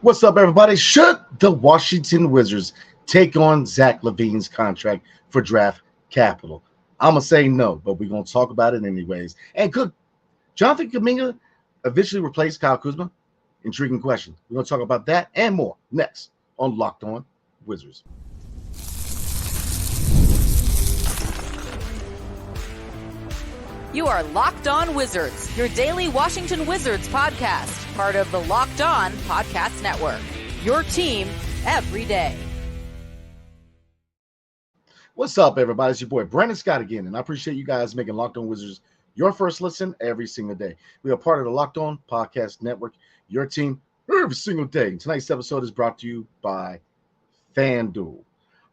What's up, everybody? Should the Washington Wizards take on Zach LaVine's contract for draft capital? I'm going to say no, but we're going to talk about it anyways. And could Jonathan Kuminga eventually replace Kyle Kuzma? Intriguing question. We're going to talk about that and more next on Locked On Wizards. You are Locked On Wizards, your daily Washington Wizards podcast, part of the Locked On Podcast Network. Your team every day. What's up, everybody? It's your boy Brandon Scott again, and I appreciate you guys making Locked On Wizards your first listen every single day. We are part of the Locked On Podcast Network, your team every single day. And tonight's episode is brought to you by FanDuel.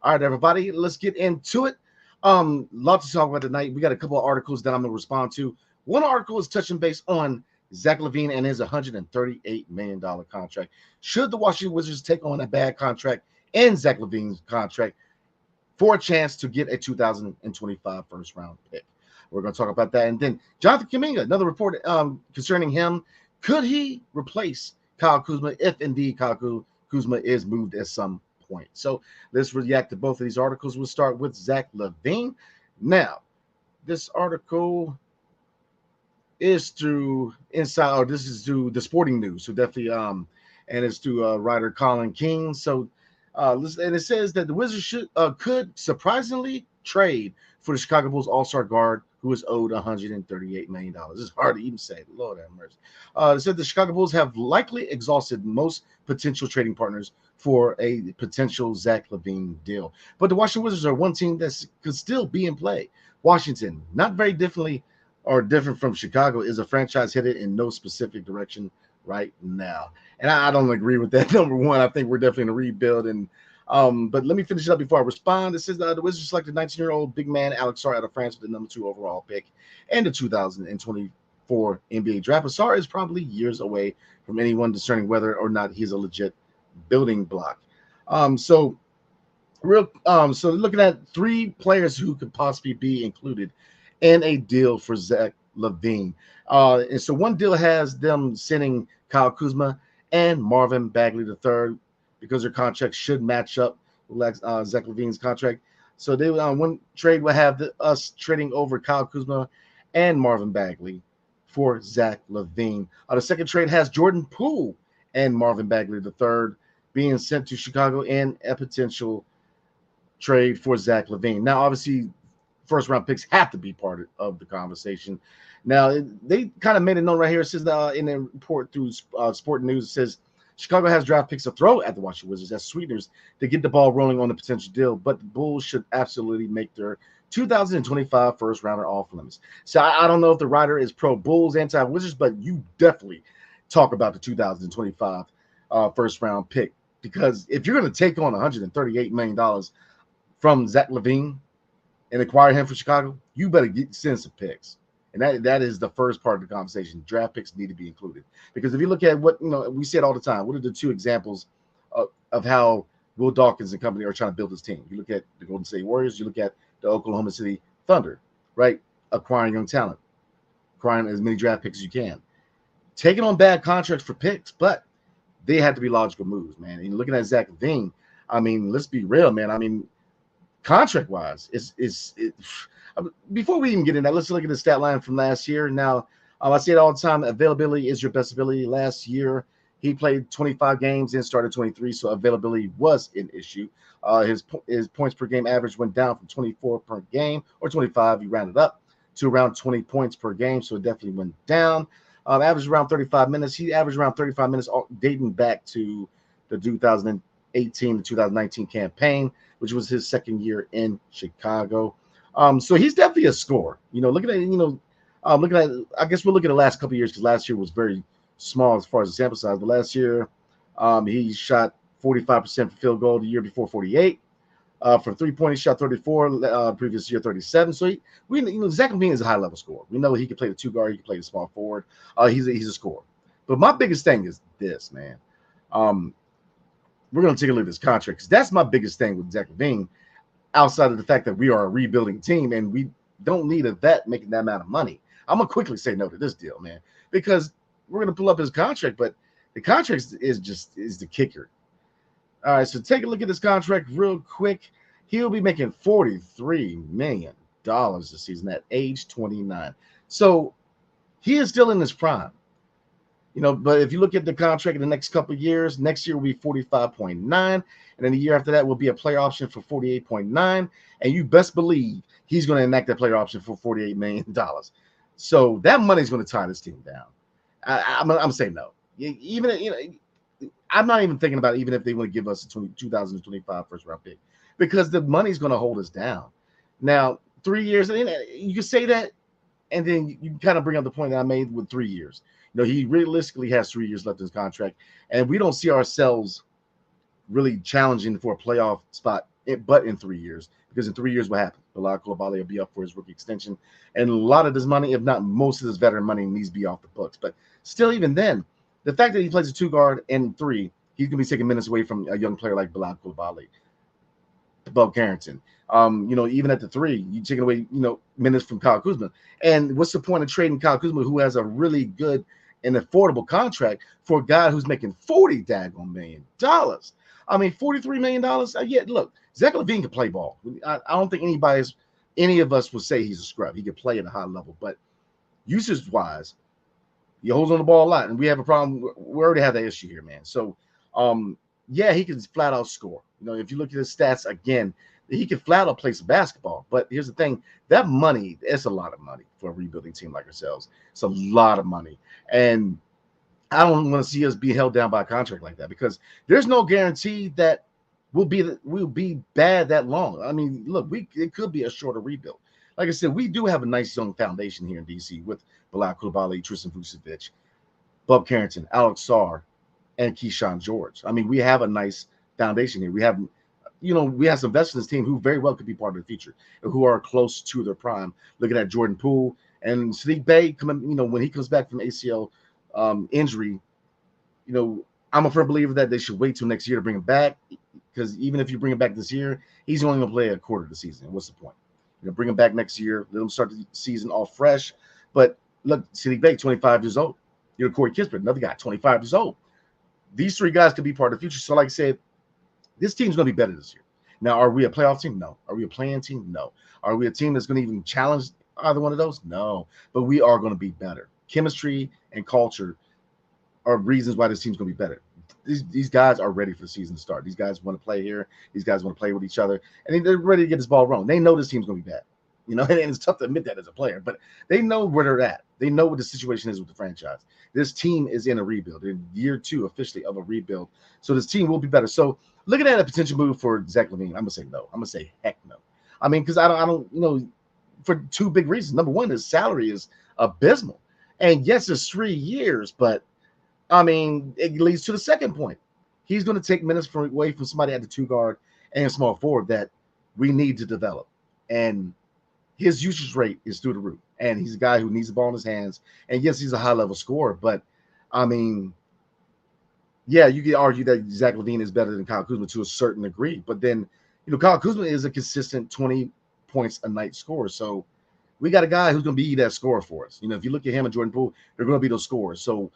All right, everybody, let's get into it. Lot to talk about tonight. We got a couple of articles that I'm going to respond to. One article is touching base on Zach LaVine and his $138 million contract. Should the Washington Wizards take on a bad contract and Zach LaVine's contract for a chance to get a 2025 first-round pick? We're going to talk about that. And then Jonathan Kuminga, another report concerning him. Could he replace Kyle Kuzma if indeed Kyle Kuzma is moved at some point? So let's react to both of these articles. We'll start with Zach LaVine. Now, this article is through Inside, or this is through the Sporting News. So definitely, and it's through writer Colin King. So, and it says that the Wizards could surprisingly trade for the Chicago Bulls All-Star guard who is owed $138 million. It's hard to even say. Lord have mercy. It said the Chicago Bulls have likely exhausted most potential trading partners for a potential Zach LaVine deal. But the Washington Wizards are one team that could still be in play. Washington, not very different from Chicago, is a franchise headed in no specific direction right now. And I don't agree with that. Number one, I think we're definitely in a rebuild. And but let me finish it up before I respond. It says the Wizards selected 19-year-old big man Alex Sarr out of France with the number 2 overall pick and the 2024 NBA draft. But Sarr is probably years away from anyone discerning whether or not he's a legit building block. So looking at 3 players who could possibly be included in a deal for Zach LaVine. And so one deal has them sending Kyle Kuzma and Marvin Bagley III because their contracts should match up with Zach LaVine's contract. So they one trade will have us trading over Kyle Kuzma and Marvin Bagley for Zach LaVine. The second trade has Jordan Poole and Marvin Bagley III being sent to Chicago in a potential trade for Zach LaVine. Now, obviously, first-round picks have to be part of the conversation. Now, they kind of made it known right here. It says in a report through Sport News, it says Chicago has draft picks to throw at the Washington Wizards as sweeteners to get the ball rolling on the potential deal, but the Bulls should absolutely make their 2025 first-rounder off limits. So I don't know if the writer is pro-Bulls, anti-Wizards, but you definitely talk about the 2025 first-round pick, because if you're going to take on $138 million from Zach LaVine and acquire him for Chicago, you better send some picks. And that is the first part of the conversation. Draft picks need to be included. Because if you look at what, we say it all the time, what are the 2 examples of how Will Dawkins and company are trying to build this team? You look at the Golden State Warriors, you look at the Oklahoma City Thunder, right? Acquiring young talent, acquiring as many draft picks as you can. Taking on bad contracts for picks, but they have to be logical moves, man. And looking at Zach LaVine, I mean, let's be real, man. I mean, contract-wise, before we even get in that, let's look at the stat line from last year. Now, I say it all the time, availability is your best ability. Last year, he played 25 games and started 23, so availability was an issue. His points per game average went down from 24 per game, or 25, he rounded up, to around 20 points per game, so it definitely went down. Averaged around 35 minutes. He averaged around 35 minutes dating back to the 2018 to 2019 campaign, which was his second year in Chicago. So he's definitely a scorer. Looking at, I guess we'll look at the last couple of years, because last year was very small as far as the sample size. But last year, he shot 45% for field goal. The year before, 48. From 3-point, he shot 34. Previous year, 37. So Zach LaVine is a high-level scorer. We know he can play the 2 guard. He can play the small forward. He's a scorer. But my biggest thing is this, man. We're going to take a look at this contract, because that's my biggest thing with Zach LaVine, outside of the fact that we are a rebuilding team and we don't need a vet making that amount of money. I'm going to quickly say no to this deal, man, because we're going to pull up his contract, but The contract is the kicker. All right, so take a look at this contract real quick. He'll be making $43 million this season at age 29. So he is still in his prime. But if you look at the contract in the next couple of years, next year will be 45.9, and then the year after that will be a player option for 48.9, and you best believe he's going to enact that player option for $48 million. So that money's going to tie this team down. I'm saying no. Even I'm not even thinking about it, even if they want to give us a 2025 first round pick, because the money's going to hold us down. Now, 3 years, and you can say that, and then you kind of bring up the point that I made with 3 years. He realistically has 3 years left in his contract, and we don't see ourselves really challenging for a playoff spot, but in 3 years, because in 3 years, what happens? Bilal Coulibaly will be up for his rookie extension, and a lot of this money, if not most of this veteran money, needs to be off the books. But still, even then, the fact that he plays a 2 guard and 3, he's going to be taking minutes away from a young player like Bilal Coulibaly, Bob Carrington. Even at the 3, you're taking away, minutes from Kyle Kuzma. And what's the point of trading Kyle Kuzma, who has a really good and affordable contract, for a guy who's making $40 million? I mean, $43 million. Yeah, look, Zach LaVine can play ball. I don't think any of us would say he's a scrub. He can play at a high level, but usage-wise, he holds on the ball a lot, and we have a problem. We already have that issue here, man. So, yeah, he can flat out score. If you look at his stats again, he can flat out play some basketball. But here's the thing: that money, it's a lot of money for a rebuilding team like ourselves. It's a lot of money, and I don't want to see us be held down by a contract like that, because there's no guarantee that we'll be bad that long. I mean, look, it could be a shorter rebuild. Like I said, we do have a nice young foundation here in DC with Bilal Coulibaly, Tristan Vucevic, Bub Carrington, Alex Sarr, and Keyshawn George. I mean, we have a nice foundation here. We have some vets in this team who very well could be part of the future, who are close to their prime. Looking at Jordan Poole and Sadiq Bey when he comes back from ACL injury, I'm a firm believer that they should wait till next year to bring him back, because even if you bring him back this year, he's only going to play a quarter of the season. What's the point? Bring him back next year, let him start the season all fresh. But look, Sadiq Bey, 25 years old. Corey Kispert, another guy, 25 years old. These 3 guys could be part of the future. So, like I said, this team's going to be better this year. Now, are we a playoff team? No. Are we a playing team? No. Are we a team that's going to even challenge either one of those? No. But we are going to be better. Chemistry and culture are reasons why this team's going to be better. These guys are ready for the season to start. These guys want to play here. These guys want to play with each other. And they're ready to get this ball rolling. They know this team's going to be bad. And it's tough to admit that as a player, but they know where they're at. They know what the situation is with the franchise. This team is in a rebuild, in year 2 officially of a rebuild. So this team will be better. So looking at a potential move for Zach LaVine, I'm going to say no. I'm going to say heck no. I mean, because I don't, for 2 big reasons. Number one, his salary is abysmal. And yes, it's 3 years, but I mean, it leads to the second point. He's going to take minutes away from somebody at the 2 guard and small forward that we need to develop. And his usage rate is through the roof. And he's a guy who needs the ball in his hands. And yes, he's a high-level scorer, but I mean, yeah, you could argue that Zach LaVine is better than Kyle Kuzma to a certain degree. But then, Kyle Kuzma is a consistent 20 points a night scorer. So we got a guy who's going to be that scorer for us. If you look at him and Jordan Poole, they're going to be those scorers. So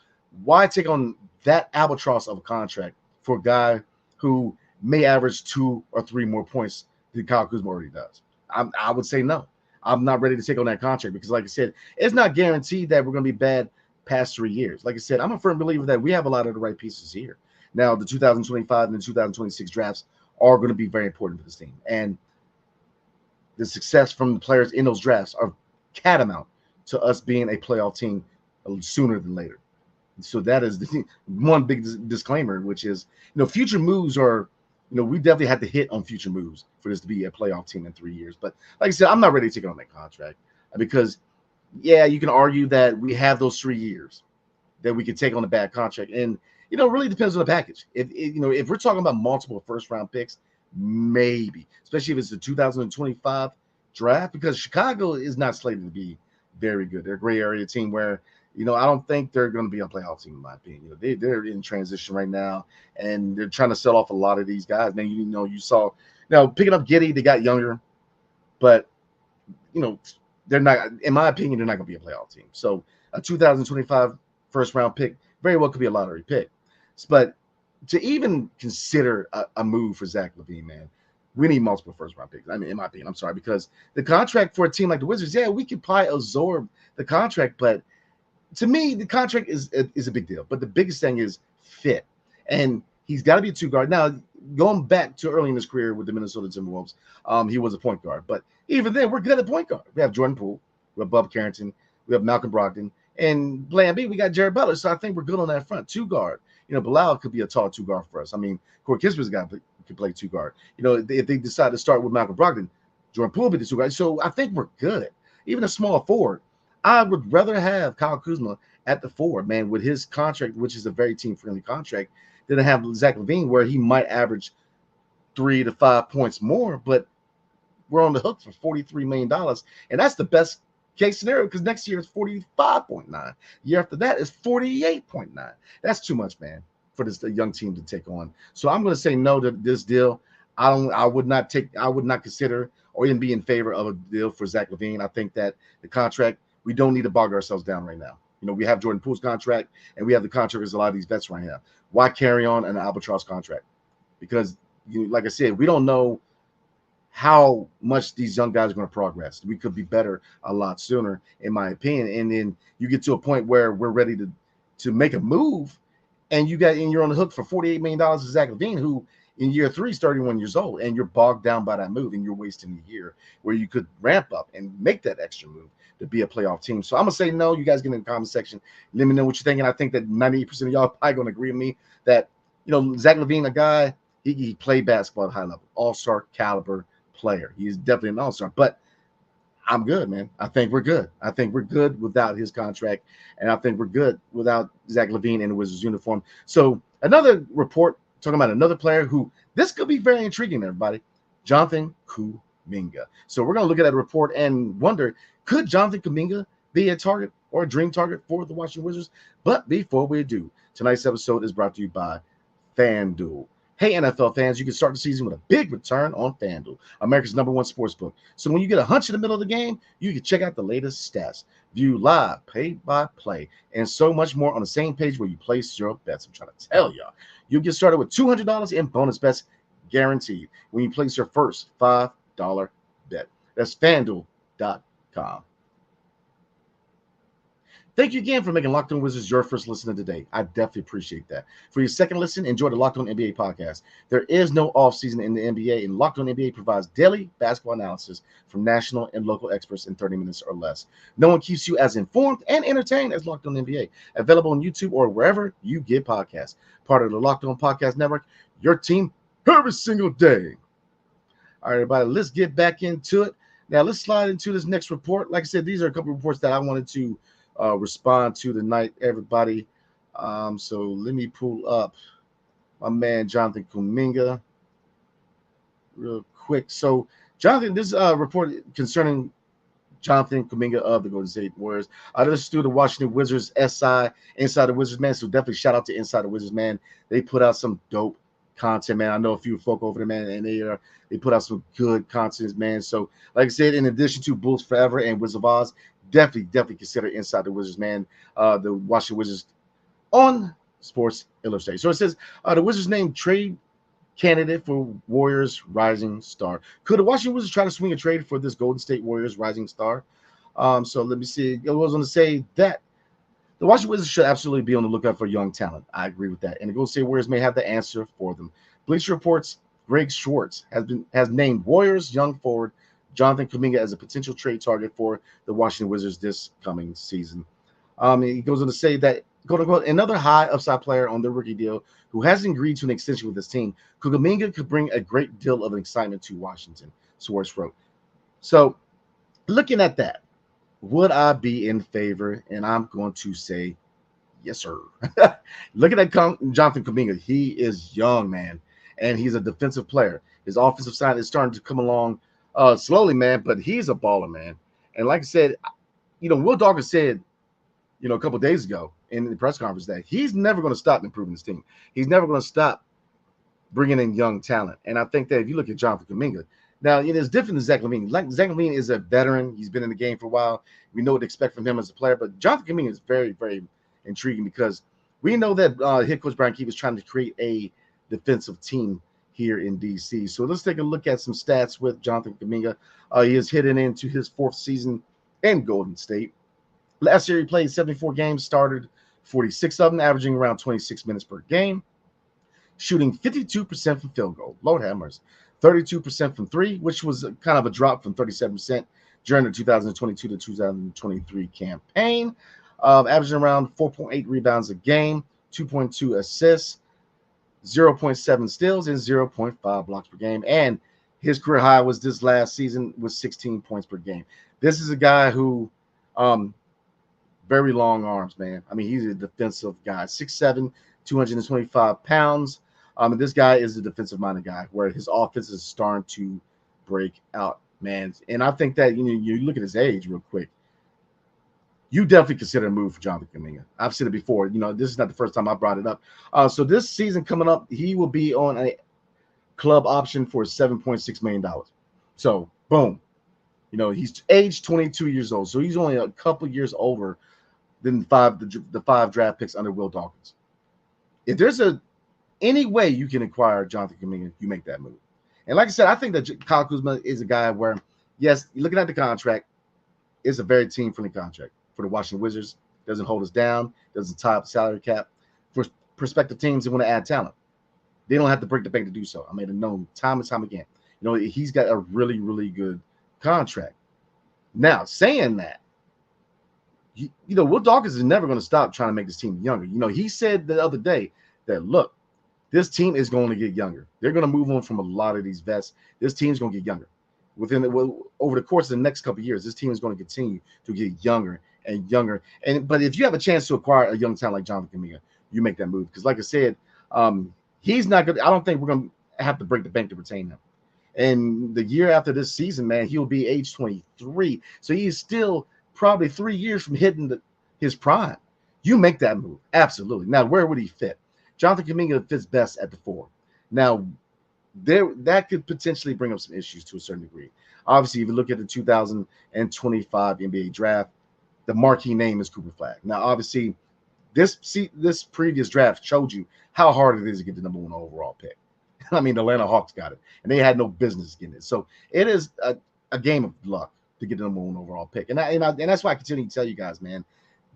why take on that albatross of a contract for a guy who may average 2 or 3 more points than Kyle Kuzma already does? I would say no. I'm not ready to take on that contract, because, like I said, it's not guaranteed that we're going to be bad past 3 years. Like I said, I'm a firm believer that we have a lot of the right pieces here. Now, the 2025 and the 2026 drafts are going to be very important for this team. And the success from the players in those drafts are catamount to us being a playoff team sooner than later. So that is the one big disclaimer, which is, future moves are, we definitely had to hit on future moves for this to be a playoff team in 3 years. But like I said, I'm not ready to take on that contract, because, yeah, you can argue that we have those 3 years that we can take on a bad contract. And, it really depends on the package. If we're talking about multiple first-round picks, maybe, especially if it's the 2025 draft, because Chicago is not slated to be very good. They're a gray area team where, I don't think they're going to be a playoff team, in my opinion. They're in transition right now, and they're trying to sell off a lot of these guys. Man, you saw picking up Giddey, they got younger, but they're not. In my opinion, they're not going to be a playoff team. So a 2025 first round pick very well could be a lottery pick. But to even consider a move for Zach LaVine, man, we need multiple first round picks. I mean, in my opinion, I'm sorry, because the contract for a team like the Wizards, yeah, we could probably absorb the contract, but to me, the contract is a big deal. But the biggest thing is fit, and he's got to be a two guard. Now, going back to early in his career with the Minnesota Timberwolves, he was a point guard. But even then, we're good at point guard. We have Jordan Poole, we have Bob Carrington, we have Malcolm Brogdon, and Plan B, we got Jared Butler. So I think we're good on that front. Two guard. Bilal could be a tall two guard for us. I mean, Corey Kisper's got could play two guard. If they decide to start with Malcolm Brogdon, Jordan Poole be the two guard. So I think we're good. Even a small forward. I would rather have Kyle Kuzma at the forward, man, with his contract, which is a very team-friendly contract, than to have Zach LaVine, where he might average 3 to 5 points more, but we're on the hook for $43 million. And that's the best case scenario because next year is 45.9. Year after that is 48.9. That's too much, man, for this young team to take on. So I'm going to say no to this deal. I would not consider or even be in favor of a deal for Zach LaVine. I think that the contract, we don't need to bog ourselves down right now. We have Jordan Poole's contract, and we have the contract as a lot of these vets right now. Why carry on an albatross contract? Because, like I said, we don't know how much these young guys are going to progress. We could be better a lot sooner, in my opinion. And then you get to a point where we're ready to make a move, and you're on the hook for $48 million to Zach LaVine, who in year 3 is 31 years old, and you're bogged down by that move, and you're wasting a year where you could ramp up and make that extra move to be a playoff team. So I'm going to say no. You guys get in the comment section. Let me know what you're thinking. I think that 98% of y'all are probably going to agree with me that, Zach LaVine, a guy, he played basketball at a high level, all-star caliber player. He's definitely an all-star. But I'm good, man. I think we're good. I think we're good without his contract, and I think we're good without Zach LaVine in the Wizards uniform. So another report talking about another player who this could be very intriguing, everybody, Jonathan Kuminga. So we're going to look at that report and wonder, could Jonathan Kuminga be a target or a dream target for the Washington Wizards? But before we do, tonight's episode is brought to you by FanDuel. Hey, NFL fans, you can start the season with a big return on FanDuel, America's #1 sportsbook. So when you get a hunch in the middle of the game, you can check out the latest stats, view live, play-by-play, and so much more on the same page where you place your bets. I'm trying to tell y'all. You'll get started with $200 in bonus bets guaranteed when you place your first $5 bet. That's FanDuel.com. Thank you again for making Locked On Wizards your first listen of the day. I definitely appreciate that. For your second listen, enjoy the Locked On NBA podcast. There is no offseason in the NBA, and Locked On NBA provides daily basketball analysis from national and local experts in 30 minutes or less. No one keeps you as informed and entertained as Locked On NBA. Available on YouTube or wherever you get podcasts. Part of the Locked On Podcast Network, your team every single day. All right, everybody, let's get back into it. Now, let's slide into this next report. Like I said, these are a couple of reports that I wanted to respond to tonight, everybody. So let me pull up my man Jonathan Kuminga real quick. So Jonathan, this report concerning Jonathan Kuminga of the Golden State Warriors. This is through the Washington Wizards SI, Inside the Wizards, man. So definitely shout out to Inside the Wizards, man. They put out some dope content, man. I know a few folk over there, man, and they put out some good content, man. So like I said, in addition to Bulls Forever and Wizards of Oz, definitely consider Inside the Wizards, man. The Washington Wizards on Sports Illustrated. So it says the Wizards named trade candidate for Warriors rising star. Could the Washington Wizards try to swing a trade for this Golden State Warriors rising star? So let me see. I was going to say that the Washington Wizards should absolutely be on the lookout for young talent. I agree with that. And the Golden State Warriors may have the answer for them. Bleacher Reports' Greg Schwartz has named Warriors young forward Jonathan Kuminga as a potential trade target for the Washington Wizards this coming season. He goes on to say that, quote unquote, another high upside player on the rookie deal who hasn't agreed to an extension with his team, Kuminga could bring a great deal of excitement to Washington, Schwartz wrote. So looking at that, would I be in favor? And I'm going to say yes, sir. Looking at Jonathan Kuminga, he is young, man, and he's a defensive player. His offensive side is starting to come along slowly, man, but he's a baller, man. And like I said, Will Dawkins said, a couple of days ago in the press conference that he's never going to stop improving his team. He's never going to stop bringing in young talent. And I think that if you look at Jonathan Kuminga, now it's different than Zach LaVine. Like Zach LaVine is a veteran. He's been in the game for a while. We know what to expect from him as a player. But Jonathan Kuminga is very, very intriguing because We know that head coach Brian Key was trying to create a defensive team here in DC. So let's take a look at some stats with Jonathan Kuminga. He is heading into his 4th season in Golden State. Last year, he played 74 games, started 46 of them, averaging around 26 minutes per game, shooting 52% from field goal. Lord have mercy. 32% from three, which was kind of a drop from 37% during the 2022 to 2023 campaign. Averaging around 4.8 rebounds a game, 2.2 assists, 0.7 steals, and 0.5 blocks per game. And his career high was this last season with 16 points per game. This is a guy who very long arms, man. I mean, he's a defensive guy, 6'7", 225 pounds. And this guy is a defensive-minded guy where his offense is starting to break out, man. And I think that, you look at his age real quick, you definitely consider a move for Jonathan Kuminga. I've said it before. This is not the first time I brought it up. So this season coming up, he will be on a club option for $7.6 million. So, boom. He's age 22 years old. So he's only a couple years over than the 5 draft picks under Will Dawkins. If there's any way you can acquire Jonathan Kuminga, you make that move. And like I said, I think that Kyle Kuzma is a guy where, yes, looking at the contract, it's a very team-friendly contract for the Washington Wizards. Doesn't hold us down, doesn't tie up the salary cap. For prospective teams that want to add talent, they don't have to break the bank to do so. I made it known time and time again. He's got a really, really good contract. Now, saying that, Will Dawkins is never going to stop trying to make this team younger. He said the other day that, look, this team is going to get younger. They're going to move on from a lot of these vets. This team's going to get younger. Over the course of the next couple of years, this team is going to continue to get younger and younger. But if you have a chance to acquire a young talent like Jonathan Kuminga, you make that move. Because like I said, he's not good. I don't think we're going to have to break the bank to retain him. And the year after this season, man, he'll be age 23. So he's still probably 3 years from hitting his prime. You make that move. Absolutely. Now, where would he fit? Jonathan Kuminga fits best at the 4. Now, that could potentially bring up some issues to a certain degree. Obviously, if you look at the 2025 NBA draft, the marquee name is Cooper Flag. Now, obviously, this previous draft showed you how hard it is to get the number 1 overall pick. I mean, the Atlanta Hawks got it, and they had no business getting it. So it is a game of luck to get the number 1 overall pick. And that's why I continue to tell you guys, man,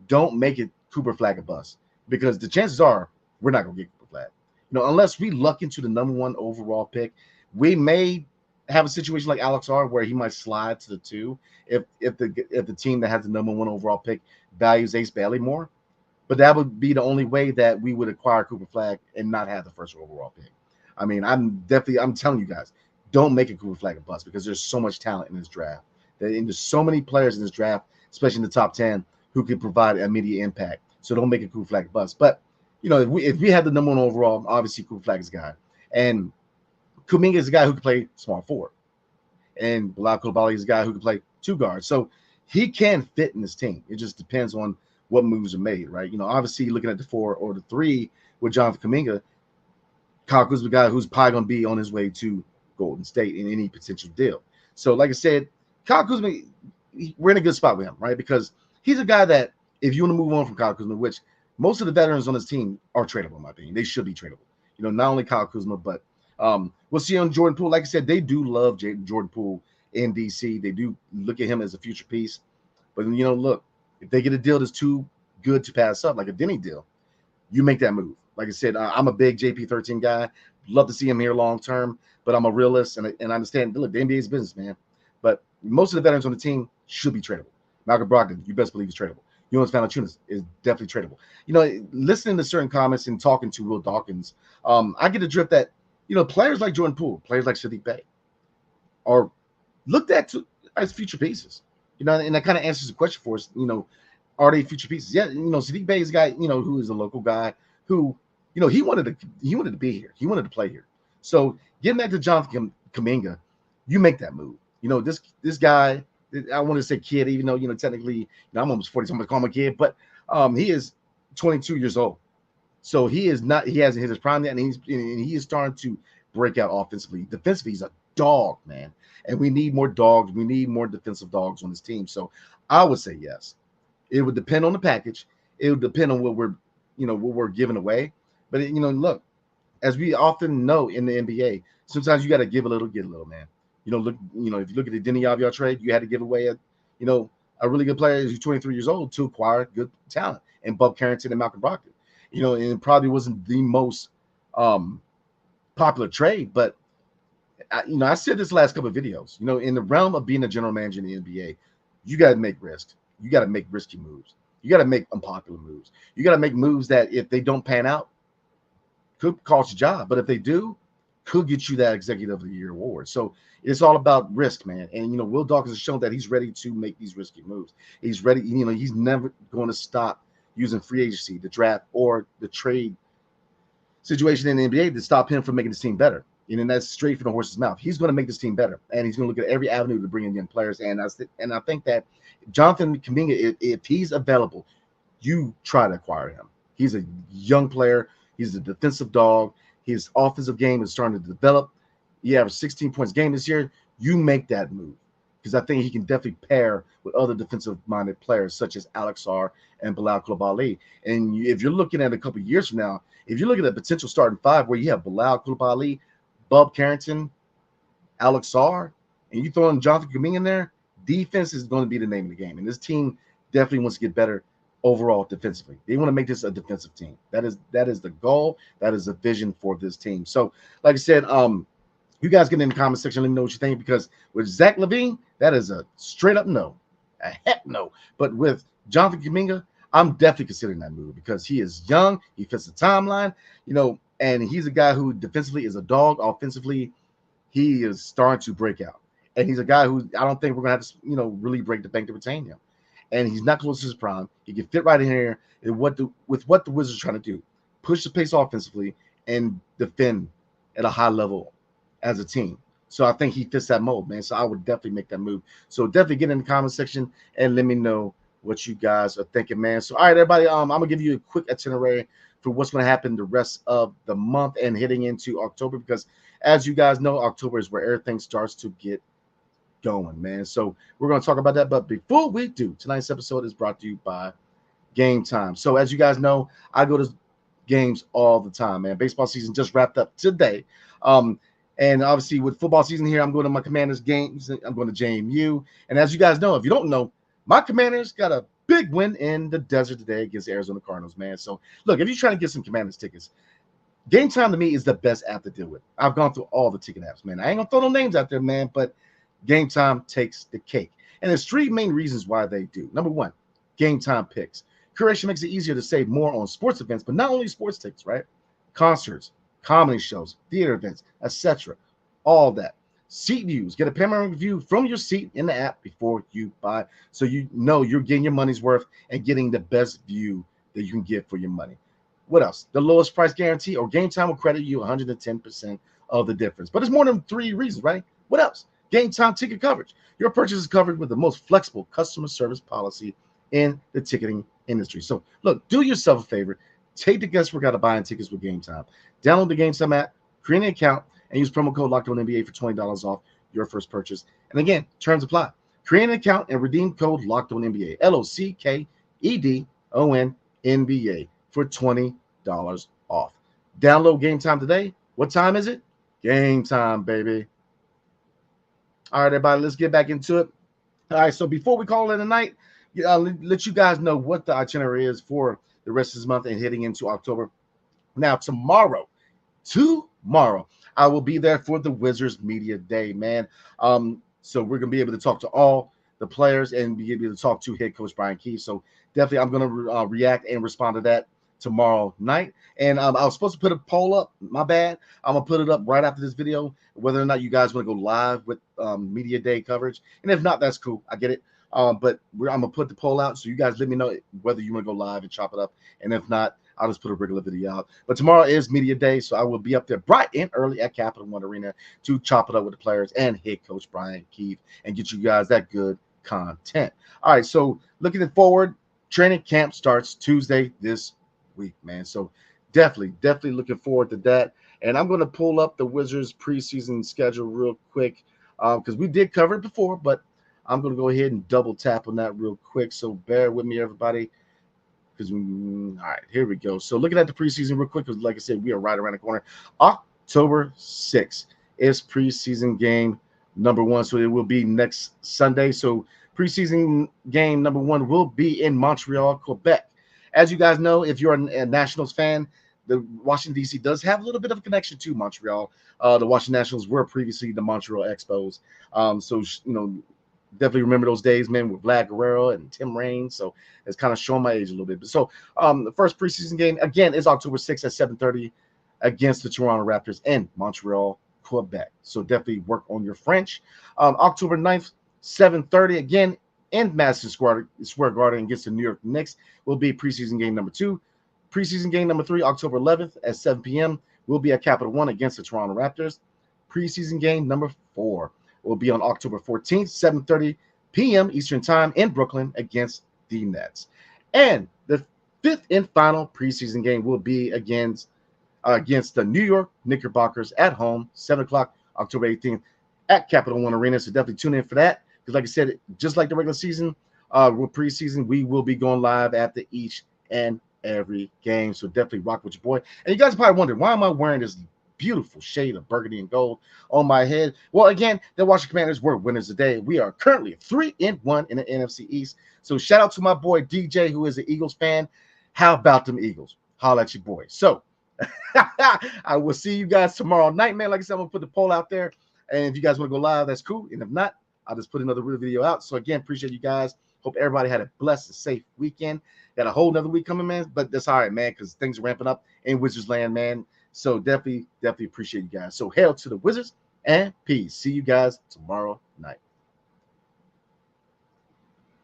don't make it Cooper Flag a bust, because the chances are we're not going to get Cooper Flag. Unless we luck into the number 1 overall pick, we may have a situation like Alex R where he might slide to the 2 if the team that has the number 1 overall pick values Ace Bailey more. But that would be the only way that we would acquire Cooper Flag and not have the 1st overall pick. I mean, I'm telling you guys, don't make a Cooper Flag a bust, because there's so much talent in this draft. And there's so many players in this draft, especially in the top 10, who could provide immediate impact. So don't make a Cooper Flag a bust. But if we had the number 1 overall, obviously Cooper Flag is a guy, and Kuminga is a guy who can play small forward, and Bilal Coulibaly is a guy who can play 2 guards. So he can fit in this team. It just depends on what moves are made, right? Obviously looking at the 4 or the 3 with Jonathan Kuminga, Kyle Kuzma is a guy who's probably going to be on his way to Golden State in any potential deal. So, like I said, Kyle Kuzma, we're in a good spot with him, right? Because he's a guy that, if you want to move on from Kyle Kuzma, which most of the veterans on this team are tradable, in my opinion. They should be tradable. Not only Kyle Kuzma, but we'll see on Jordan Poole. Like I said, they do love Jordan Poole in DC. They do look at him as a future piece. But, look, if they get a deal that's too good to pass up, like a Denny deal, you make that move. Like I said, I'm a big JP13 guy. Love to see him here long term, but I'm a realist, and I understand, look, the NBA is business, man. But most of the veterans on the team should be tradable. Malcolm Brogdon, you best believe he's tradable. Jonas Valanciunas is definitely tradable. Listening to certain comments and talking to Will Dawkins, I get the drift that, players like Jordan Poole, players like Sadiq Bey are looked at as future pieces. And that kind of answers the question for us. Are they future pieces? Yeah, Sadiq Bey is a guy, who is a local guy who, he wanted to be here. He wanted to play here. So getting back to Jonathan Kuminga, you make that move. This guy, I want to say kid, even though, technically, I'm almost 40, so I'm going to call him a kid, but he is 22 years old. So he hasn't hit his prime yet, and he is starting to break out offensively. Defensively, he's a dog, man. And we need more dogs. We need more defensive dogs on this team. So I would say yes. It would depend on the package. It would depend on what we're what we're giving away. But look, as we often know in the NBA, sometimes you got to give a little, get a little, man. Look, if you look at the Denny Avdia trade, you had to give away a really good player who's 23 years old to acquire good talent, and Bob Carrington and Malcolm Brogdon. And it probably wasn't the most popular trade, but I said this last couple of videos. In the realm of being a general manager in the NBA, you got to make risks. You got to make risky moves. You got to make unpopular moves. You got to make moves that if they don't pan out, could cost your job, but if they do, could get you that Executive of the Year award. So it's all about risk, man. And Will Dawkins has shown that he's ready to make these risky moves. He's ready. He's never going to stop using free agency, the draft, or the trade situation in the NBA to stop him from making his team better. And that's straight from the horse's mouth. He's going to make this team better, and he's going to look at every avenue to bring in young players. And I think that Jonathan Kuminga, if he's available, you try to acquire him. He's a young player. He's a defensive dog. His offensive game is starting to develop. He averaged 16 points a game this year. You make that move because I think he can definitely pair with other defensive-minded players such as Alex Sarr and Bilal Coulibaly. And if you're looking at a couple of years from now, if you're looking at a potential starting five where you have Bilal Coulibaly, Bub Carrington, Alex Sarr, and you throw in Jonathan Kuminga in there, defense is going to be the name of the game. And this team definitely wants to get better overall defensively. They want to make this a defensive team. That is the goal. That is the vision for this team. So, like I said, you guys get in the comment section. Let me know what you think, because with Zach LaVine, that is a straight up no, a heck no. But with Jonathan Kuminga, I'm definitely considering that move because he is young. He fits the timeline, and he's a guy who defensively is a dog. Offensively, he is starting to break out. And he's a guy who I don't think we're going to have to, really break the bank to retain him. And he's not close to his prime. He can fit right in here with what the Wizards are trying to do. Push the pace offensively and defend at a high level as a team. So I think he fits that mold, man. So I would definitely make that move. So definitely get in the comment section and let me know what you guys are thinking, man. So, all right, everybody, I'm going to give you a quick itinerary for what's going to happen the rest of the month and heading into October, because as you guys know, October is where everything starts to get going, man. So we're going to talk about that. But before we do, tonight's episode is brought to you by Gametime. So as you guys know, I go to games all the time, man. Baseball season just wrapped up today. And obviously with football season here, I'm going to my Commanders games. I'm going to JMU. And as you guys know, if you don't know, my Commanders got a big win in the desert today against the Arizona Cardinals, man. So look, if you're trying to get some Commanders tickets, Gametime to me is the best app to deal with. I've gone through all the ticket apps, man. I ain't going to throw no names out there, man, but Gametime takes the cake. And there's three main reasons why they do. Number one, Gametime picks. Curation makes it easier to save more on sports events, but not only sports tickets, right? Concerts, comedy shows, theater events, etc. All that. Seat views. Get a panoramic view from your seat in the app before you buy, so you know you're getting your money's worth and getting the best view that you can get for your money. What else? The lowest price guarantee, or Gametime will credit you 110% of the difference. But it's more than three reasons, right? What else? Gametime ticket coverage. Your purchase is covered with the most flexible customer service policy in the ticketing industry. So look, do yourself a favor. Take the guesswork out of buying tickets with Gametime. Download the Gametime app, create an account, and use promo code LOCKEDONNBA for $20 off your first purchase. And again, terms apply. Create an account and redeem code LOCKEDONNBA, LOCKEDONNBA for $20 off. Download Gametime today. What time is it? Gametime, baby. All right, everybody, let's get back into it. All right, so before we call it a night, let you guys know what the itinerary is for the rest of this month and heading into October. Now, tomorrow, I will be there for the Wizards Media Day, man. So we're going to be able to talk to all the players and be able to talk to head coach Brian Keefe. So definitely I'm going to react and respond to that tomorrow night. And I was supposed to put a poll up. My bad. I'm going to put it up right after this video, whether or not you guys want to go live with Media Day coverage. And if not, that's cool. I get it. But I'm going to put the poll out. So you guys let me know whether you want to go live and chop it up. And if not, I'll just put a regular video out. But tomorrow is Media Day, so I will be up there bright and early at Capital One Arena to chop it up with the players and head coach Brian Keefe and get you guys that good content. All right, so looking forward, training camp starts Tuesday this week, man. So definitely looking forward to that. And I'm going to pull up the Wizards preseason schedule real quick because we did cover it before, but I'm going to go ahead and double tap on that real quick. So bear with me, everybody. Because all right, here we go. So looking at the preseason real quick, because like I said, we are right around the corner. October 6th is preseason game number 1. So it will be next Sunday. So preseason game number 1 will be in Montreal, Quebec. As you guys know, if you're a Nationals fan, the Washington, D.C. does have a little bit of a connection to Montreal. The Washington Nationals were previously the Montreal Expos. So, definitely remember those days, man, with Vlad Guerrero and Tim Raines. So it's kind of showing my age a little bit. But so the first preseason game, again, is October 6th at 7:30 against the Toronto Raptors in Montreal, Quebec. So definitely work on your French. October 9th, 7:30, again, in Madison Square Garden against the New York Knicks will be preseason game number 2. Preseason game number 3, October 11th at 7 p.m. will be at Capital One against the Toronto Raptors. Preseason game number 4 will be on October 14th, 7:30 p.m. Eastern Time in Brooklyn against the Nets. And the 5th and final preseason game will be against the New York Knickerbockers at home, 7 o'clock, October 18th at Capital One Arena. So definitely tune in for that. Because like I said, just like the regular season, with preseason, we will be going live after each and every game. So definitely rock with your boy. And you guys probably wondering, why am I wearing this beautiful shade of burgundy and gold on my head? Well, again, the Washington Commanders were winners today. We are currently 3-1 in the NFC East. So shout out to my boy DJ, who is an Eagles fan. How about them Eagles? Holla at your boy. So I will see you guys tomorrow night, man. Like I said, I'm gonna put the poll out there, and if you guys want to go live, that's cool. And if not, I'll just put another video out. So again, appreciate you guys. Hope everybody had a blessed and safe weekend. Got a whole nother week coming, man. But that's all right, man, because things are ramping up in Wizards land, man. So definitely appreciate you guys. So hail to the Wizards and peace. See you guys tomorrow night.